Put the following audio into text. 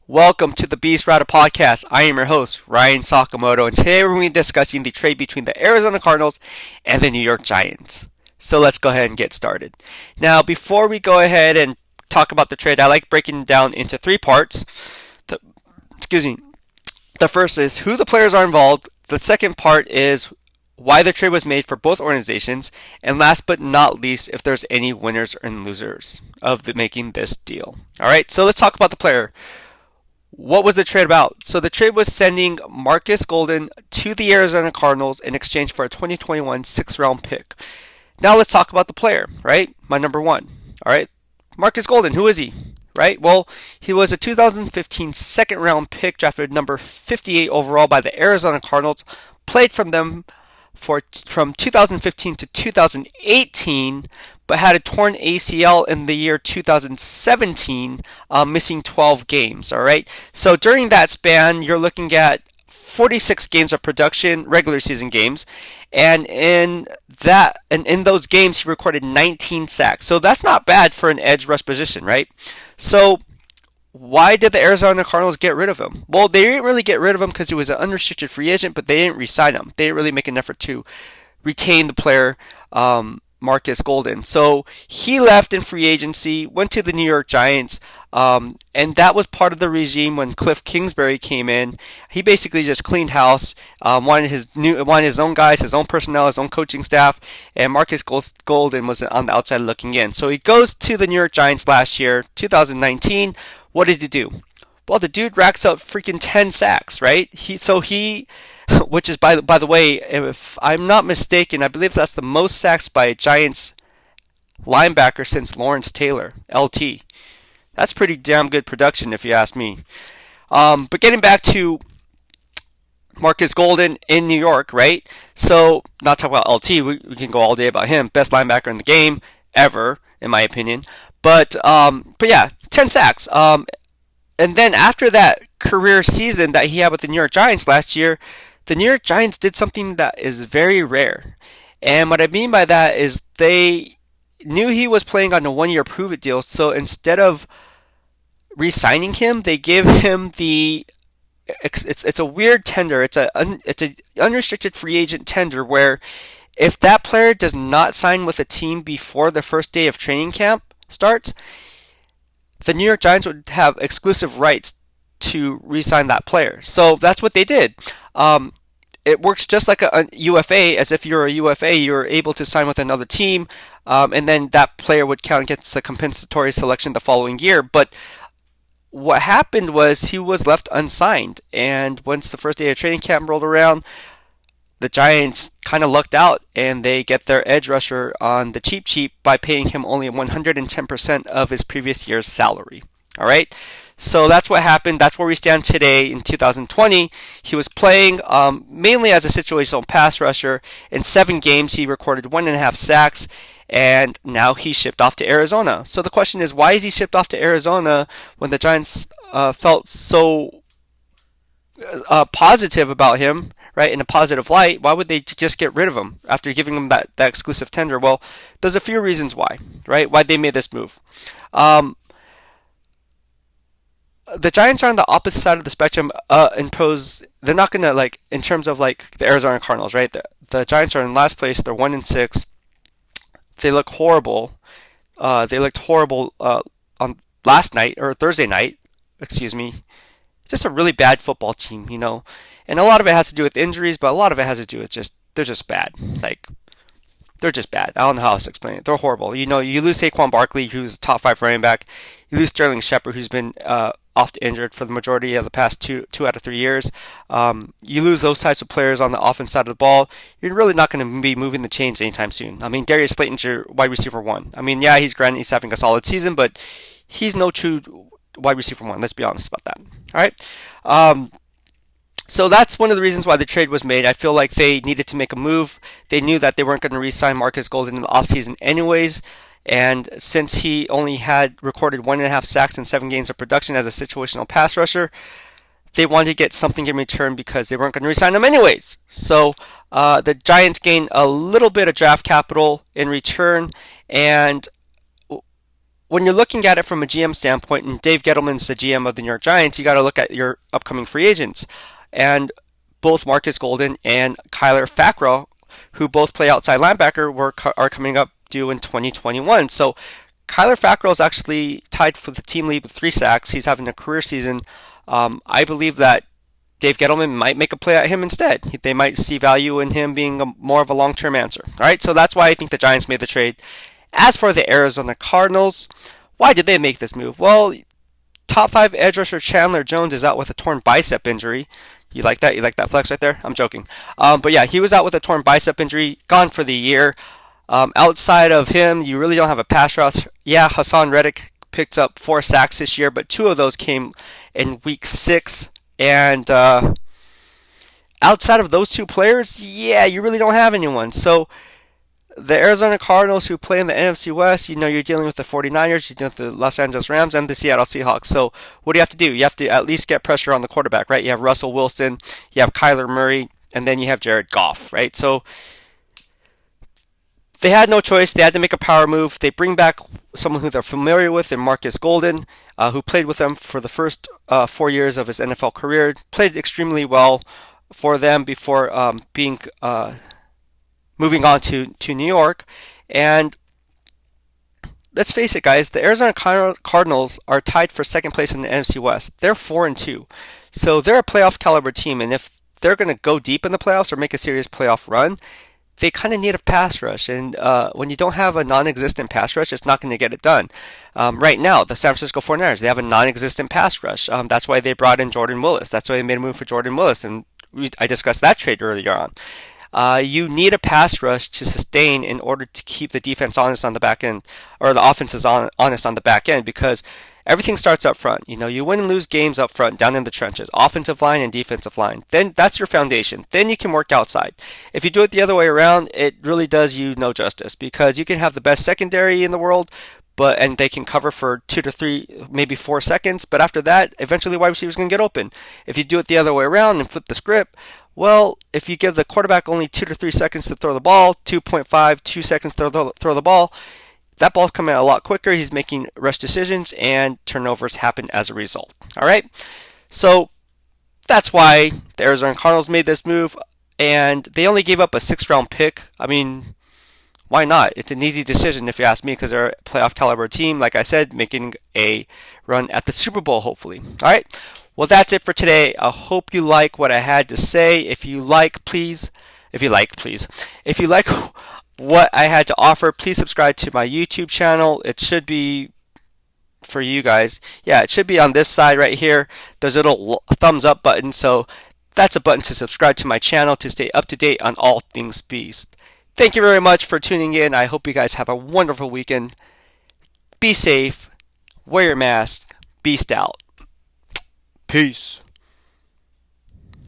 Welcome to the BEASTwriter podcast. I am your host, Ryan Sakamoto, and today we're going to be discussing the trade between the Arizona Cardinals and the New York Giants. So let's go ahead and get started. Now, before we go ahead and talk about the trade, I like breaking it down into three parts. The first is who the players are involved. The second part is why the trade was made for both organizations, and last but not least, if there's any winners and losers of making this deal. All right, so let's talk about the player. What was the trade about? So the trade was sending Markus Golden to the Arizona Cardinals in exchange for a 2021 6th-round pick. Now let's talk about the player, right? My number one. All right, Markus Golden, who is he? Right? Well, he was a 2015 second-round pick, drafted number 58 overall by the Arizona Cardinals, played from 2015 to 2018, but had a torn ACL in the year 2017, missing 12 games. All right. So during that span, you're looking at 46 games of production, regular season games, and in those games, he recorded 19 sacks. So that's not bad for an edge rush position, right? So why did the Arizona Cardinals get rid of him? Well, they didn't really get rid of him because he was an unrestricted free agent, but they didn't re-sign him. They didn't really make an effort to retain the player, Markus Golden. So he left in free agency, went to the New York Giants, and that was part of the regime when Cliff Kingsbury came in. He basically just cleaned house, wanted his own guys, his own personnel, his own coaching staff, and Markus Golden was on the outside looking in. So he goes to the New York Giants last year, 2019. What did he do? Well, the dude racks out freaking 10 sacks, right? Which is by the way, if I'm not mistaken, I believe that's the most sacks by a Giants linebacker since Lawrence Taylor, LT. That's pretty damn good production, if you ask me. But getting back to Markus Golden in New York, right? So, not talking about LT, we can go all day about him. Best linebacker in the game ever, in my opinion. But yeah, 10 sacks. And then after that career season that he had with the New York Giants last year, the New York Giants did something that is very rare. And what I mean by that is they knew he was playing on a one-year prove-it deal, so instead of re-signing him, they gave him it's a weird tender. It's a unrestricted free agent tender where if that player does not sign with a team before the first day of training camp starts, the New York Giants would have exclusive rights to re-sign that player. So that's what they did. It works just like a UFA. As if you're a UFA, you're able to sign with another team, and then that player would count against a compensatory selection the following year. But what happened was he was left unsigned, and once the first day of training camp rolled around, the Giants kind of lucked out, and they get their edge rusher on the cheap by paying him only 110% of his previous year's salary. All right, so that's what happened. That's where we stand today in 2020. He was playing mainly as a situational pass rusher. In 7 games, he recorded 1.5 sacks, and now he's shipped off to Arizona. So the question is, why is he shipped off to Arizona when the Giants felt so positive about him, right, in a positive light? Why would they just get rid of him after giving him that exclusive tender? Well, there's a few reasons why, right? Why they made this move. The Giants are on the opposite side of the spectrum. They're not gonna, like, in terms of like the Arizona Cardinals, right? The Giants are in last place. They're 1-6. They look horrible. They looked horrible on last night or Thursday night. Excuse me. Just a really bad football team, you know. And a lot of it has to do with injuries, but a lot of it has to do with they're just bad. Like, they're just bad. I don't know how else to explain it. They're horrible. You know, you lose Saquon Barkley, who's a top 5 running back. You lose Sterling Shepard, who's been oft injured for the majority of the past two out of 3 years. You lose those types of players on the offense side of the ball. You're really not going to be moving the chains anytime soon. I mean, Darius Slayton's your wide receiver 1. I mean, yeah, he's having a solid season, but he's no true wide receiver 1. Let's be honest about that. All right. So that's one of the reasons why the trade was made. I feel like they needed to make a move. They knew that they weren't going to re-sign Markus Golden in the offseason anyways. And since he only had recorded 1.5 sacks in 7 games of production as a situational pass rusher, they wanted to get something in return because they weren't going to re-sign him anyways. So the Giants gained a little bit of draft capital in return, and when you're looking at it from a GM standpoint, and Dave Gettleman's the GM of the New York Giants, you got to look at your upcoming free agents. And both Marcus Golden and Kyler Fackrell, who both play outside linebacker, are coming up due in 2021. So Kyler Fackrell is actually tied for the team lead with 3 sacks. He's having a career season. I believe that Dave Gettleman might make a play at him instead. They might see value in him being more of a long-term answer. All right, so that's why I think the Giants made the trade. As for the Arizona Cardinals, why did they make this move? Well, top 5 edge rusher Chandler Jones is out with a torn bicep injury. You like that? You like that flex right there? I'm joking. But yeah, he was out with a torn bicep injury, gone for the year. Outside of him, you really don't have a pass rush. Yeah, Hassan Reddick picked up 4 sacks this year, but 2 of those came in week 6. And outside of those 2 players, yeah, you really don't have anyone. So the Arizona Cardinals, who play in the NFC West, you're dealing with the 49ers, you're dealing with the Los Angeles Rams, and the Seattle Seahawks. So what do you have to do? You have to at least get pressure on the quarterback, right? You have Russell Wilson, you have Kyler Murray, and then you have Jared Goff, right? So they had no choice. They had to make a power move. They bring back someone who they're familiar with in Markus Golden, who played with them for the first 4 years of his NFL career, played extremely well for them before moving on to New York. And let's face it, guys, the Arizona Cardinals are tied for second place in the NFC West. They're 4-2. So they're a playoff caliber team. And if they're going to go deep in the playoffs or make a serious playoff run, they kind of need a pass rush. And when you don't have a non-existent pass rush, it's not going to get it done. Right now, the San Francisco 49ers, they have a non-existent pass rush. That's why they brought in Jordan Willis. That's why they made a move for Jordan Willis. And I discussed that trade earlier on. You need a pass rush to sustain in order to keep the defense honest on the back end, or the offense is honest on the back end, because everything starts up front. You win and lose games up front, down in the trenches, offensive line and defensive line. Then that's your foundation. Then you can work outside. If you do it the other way around, it really does you no justice, because you can have the best secondary in the world, and they can cover for 2 to 3, maybe 4 seconds. But after that, eventually wide receivers going to get open. If you do it the other way around and flip the script, well, if you give the quarterback only 2 to 3 seconds to throw the ball, 2.5, 2 seconds to throw the ball, that ball's coming out a lot quicker. He's making rush decisions, and turnovers happen as a result. All right? So that's why the Arizona Cardinals made this move, and they only gave up a 6th-round pick. I mean, why not? It's an easy decision if you ask me, because they're a playoff caliber team, like I said, making a run at the Super Bowl, hopefully. All right? Well, that's it for today. I hope you like what I had to say. If you like what I had to offer, please subscribe to my YouTube channel. It should be for you guys. Yeah, it should be on this side right here. There's a little thumbs up button. So that's a button to subscribe to my channel to stay up to date on all things Beast. Thank you very much for tuning in. I hope you guys have a wonderful weekend. Be safe. Wear your mask. Beast out. Peace.